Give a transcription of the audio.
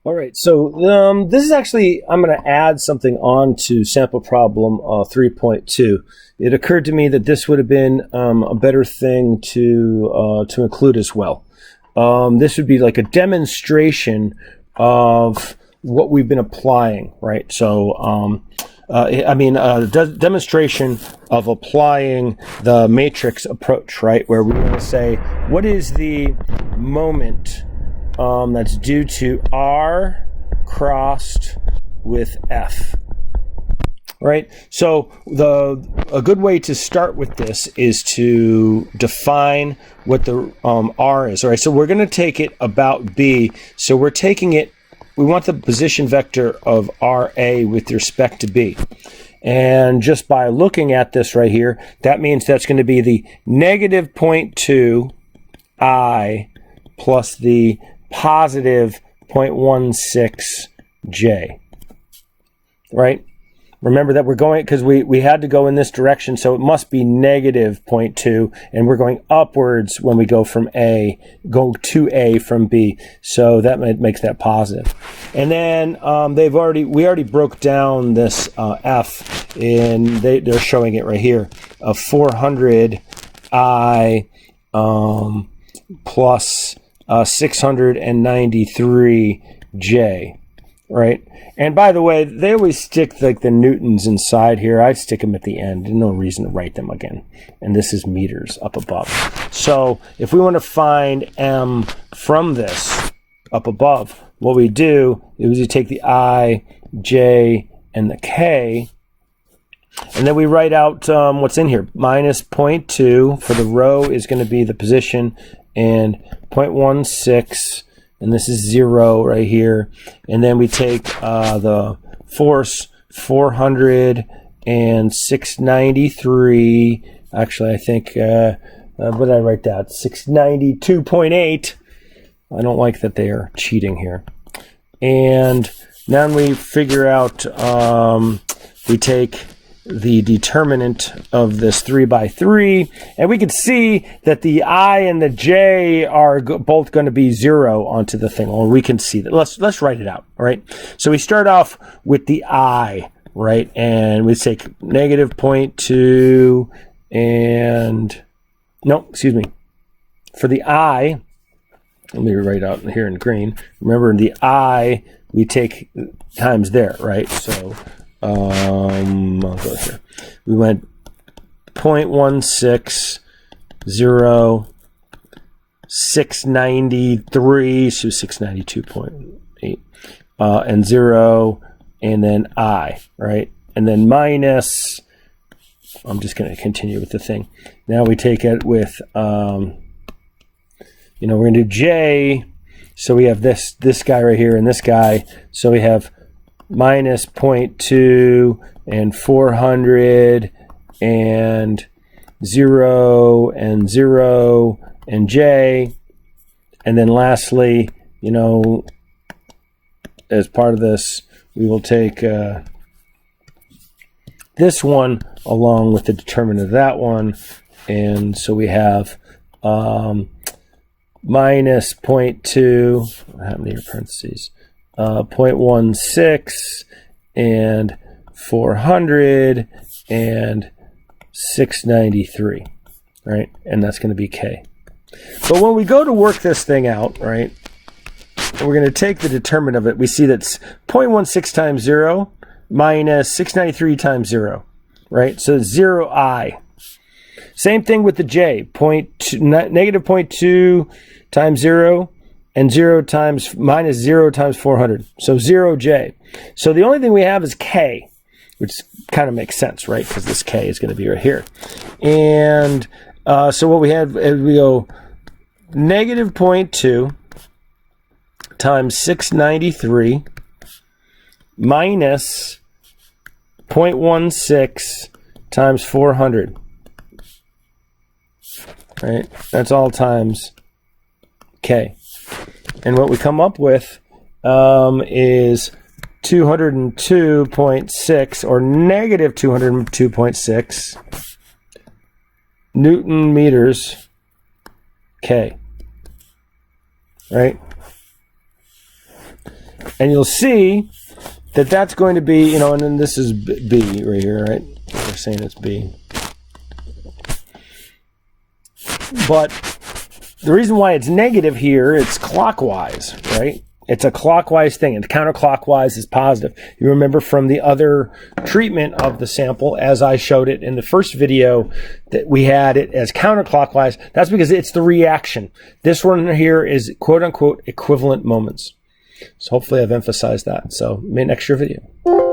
All right, so this is actually, I'm going to add something on to sample problem 3.2. It occurred to me that this would have been a better thing to include as well. This would be like a demonstration of what we've been applying, right? So, demonstration of applying the matrix approach, right? Where we want to say, what is the moment that's due to R crossed with F, right? So a good way to start with this is to define what the R is. All right, so we're going to take it about B. So we're taking it, we want the position vector of RA with respect to B. And just by looking at this right here, that means that's going to be the negative 0.2 I plus the positive 0.16 J, right? Remember that we're going, because we had to go in this direction, so it must be negative 0.2, and we're going upwards when we go from A, go to A from B, so that makes that positive. And then we already broke down this F, and they're showing it right here, of 400 I plus 693 J, right? And by the way, they always stick like the newtons inside here. I'd stick them at the end. There's no reason to write them again. And this is meters up above. So if we want to find M from this up above, what we do is we take the I, J, and the K, and then we write out what's in here. Minus 0.2 for the row is going to be the position, and 0.16, and this is 0 right here. And then we take the force, 400 and 693. Actually, I think, what did I write that? 692.8. I don't like that they are cheating here. And then we figure out, we take the determinant of this 3 by 3, and we can see that the I and the J are both going to be 0 onto the thing, or we can see that. Let's write it out, all right? So we start off with the I, right? And we take negative 0.2 and, no, excuse me. For the I, let me write out here in green. Remember, the I, we take times there, right? So I'll go here. We went 0.16, 0, 693, so 692.8, and 0, and then I, right? And then minus, I'm just going to continue with the thing. Now we take it with, we're going to do J, so we have this guy right here and this guy, so we have minus 0.2 and 400 and 0 and 0 and J. And then lastly, as part of this, we will take this one along with the determinant of that one. And so we have minus 0.2, what happened to your parentheses? 0.16 and 400 and 693, right? And that's going to be K. But when we go to work this thing out, right, we're going to take the determinant of it. We see that's 0.16 times 0 minus 693 times 0, right? So 0I. Same thing with the J, negative 0.2 times 0 and 0 times minus 0 times 400. So 0J. So the only thing we have is K, which kind of makes sense, right? Because this K is going to be right here. And so what we have is we go negative 0.2 times 693 minus 0.16 times 400. Right? That's all times K. And what we come up with is 202.6 or negative 202.6 Newton meters K. Right? And you'll see that that's going to be, you know, and then this is B right here, right? We're saying it's B. But the reason why it's negative here, it's clockwise, right? It's a clockwise thing, and counterclockwise is positive. You remember from the other treatment of the sample, as I showed it in the first video, that we had it as counterclockwise. That's because it's the reaction. This one here is quote-unquote equivalent moments. So hopefully I've emphasized that. So, maybe next year video.